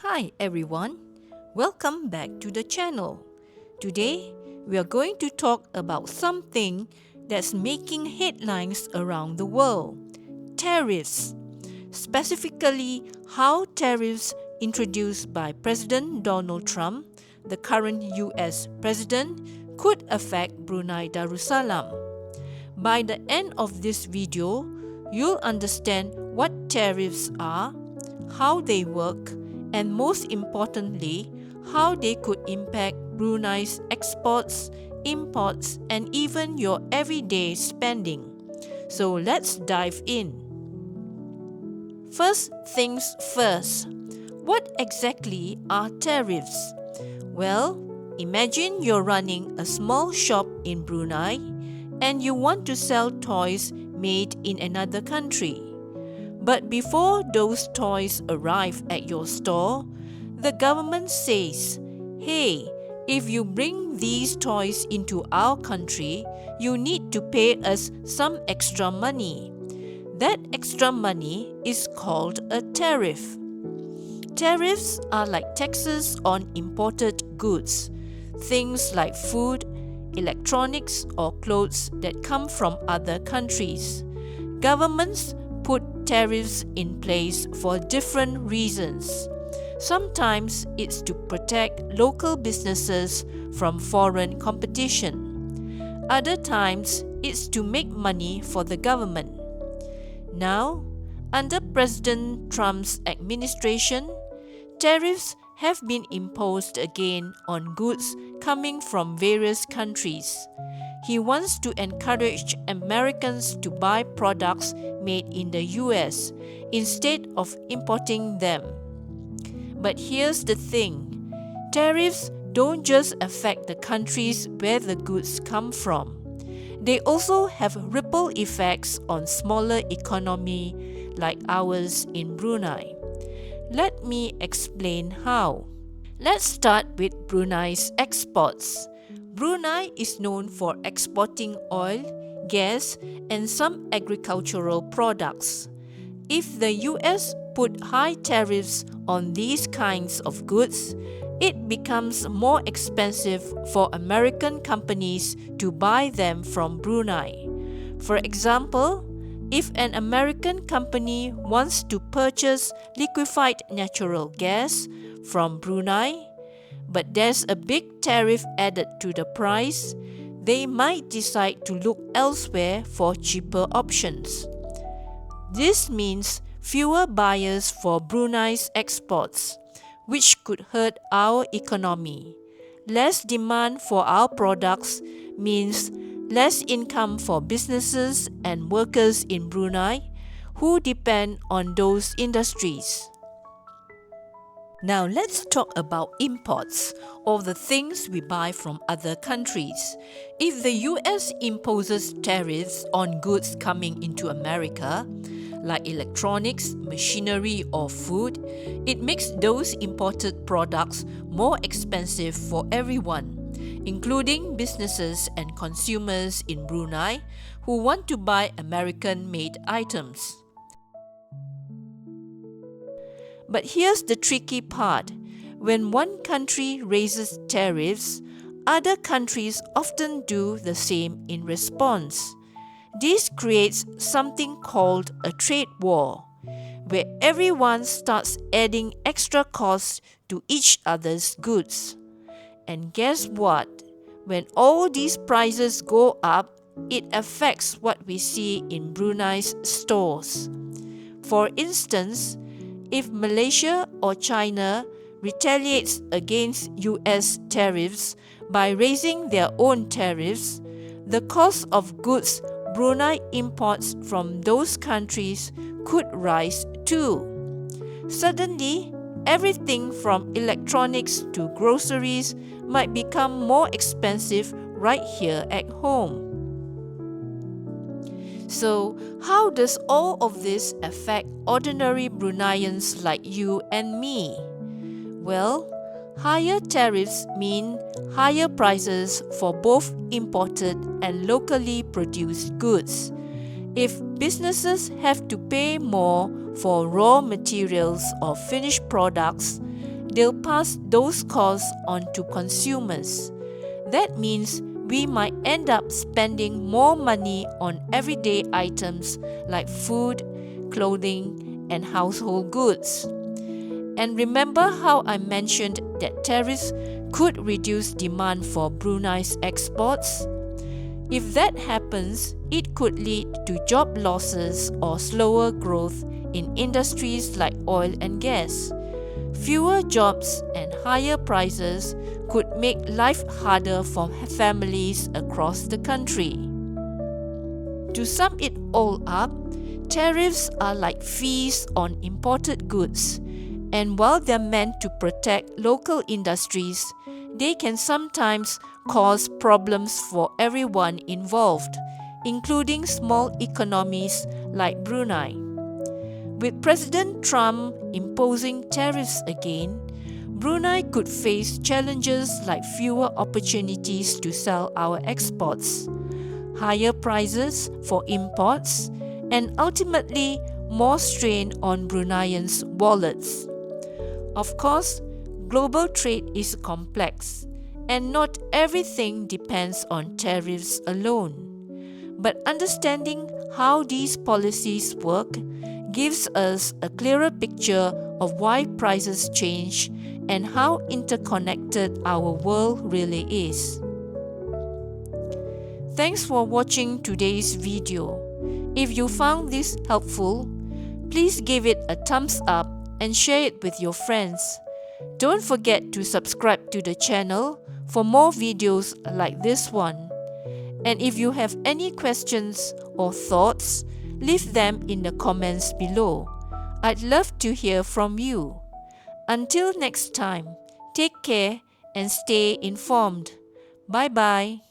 Hi everyone, welcome back to the channel. Today we are going to talk about something that's making headlines around the world: tariffs. Specifically, how tariffs introduced by President Donald Trump, the current US President, could affect Brunei Darussalam. By the end of this video, you'll understand what tariffs are, how they work, and most importantly, how they could impact Brunei's exports, imports, and even your everyday spending. So let's dive in. First things first, what exactly are tariffs? Well, imagine you're running a small shop in Brunei and you want to sell toys made in another country. But before those toys arrive at your store, the government says, "Hey, if you bring these toys into our country, you need to pay us some extra money." That extra money is called a tariff. Tariffs are like taxes on imported goods, things like food, electronics, or clothes that come from other countries. Governments put tariffs in place for different reasons. Sometimes it's to protect local businesses from foreign competition. Other times it's to make money for the government. Now, under President Trump's administration, tariffs have been imposed again on goods coming from various countries. He wants to encourage Americans to buy products made in the US instead of importing them. But here's the thing: tariffs don't just affect the countries where the goods come from. They also have ripple effects on smaller economies like ours in Brunei. Let me explain how. Let's start with Brunei's exports. Brunei is known for exporting oil, gas, and some agricultural products. If the US put high tariffs on these kinds of goods, it becomes more expensive for American companies to buy them from Brunei. For example, if an American company wants to purchase liquefied natural gas from Brunei, but there's a big tariff added to the price, they might decide to look elsewhere for cheaper options. This means fewer buyers for Brunei's exports, which could hurt our economy. Less demand for our products means less income for businesses and workers in Brunei who depend on those industries. Now let's talk about imports, or the things we buy from other countries. If the US imposes tariffs on goods coming into America, like electronics, machinery, or food, it makes those imported products more expensive for everyone, including businesses and consumers in Brunei who want to buy American-made items. But here's the tricky part: when one country raises tariffs, other countries often do the same in response. This creates something called a trade war, where everyone starts adding extra costs to each other's goods. And guess what? When all these prices go up, it affects what we see in Brunei's stores. For instance, if Malaysia or China retaliates against US tariffs by raising their own tariffs, the cost of goods Brunei imports from those countries could rise too. Suddenly, everything from electronics to groceries might become more expensive right here at home. So, how does all of this affect ordinary Bruneians like you and me? Well, higher tariffs mean higher prices for both imported and locally produced goods. If businesses have to pay more for raw materials or finished products, they'll pass those costs on to consumers. That means we might end up spending more money on everyday items like food, clothing, and household goods. And remember how I mentioned that tariffs could reduce demand for Brunei's exports? If that happens, it could lead to job losses or slower growth in industries like oil and gas. Fewer jobs and higher prices could make life harder for families across the country. To sum it all up, tariffs are like fees on imported goods, and while they're meant to protect local industries, they can sometimes cause problems for everyone involved, including small economies like Brunei. With President Trump imposing tariffs again, Brunei could face challenges like fewer opportunities to sell our exports, higher prices for imports, and ultimately more strain on Bruneians' wallets. Of course, global trade is complex, and not everything depends on tariffs alone. But understanding how these policies work gives us a clearer picture of why prices change and how interconnected our world really is. Thanks for watching today's video. If you found this helpful, please give it a thumbs up and share it with your friends. Don't forget to subscribe to the channel for more videos like this one. And if you have any questions or thoughts, leave them in the comments below. I'd love to hear from you. Until next time, take care and stay informed. Bye-bye.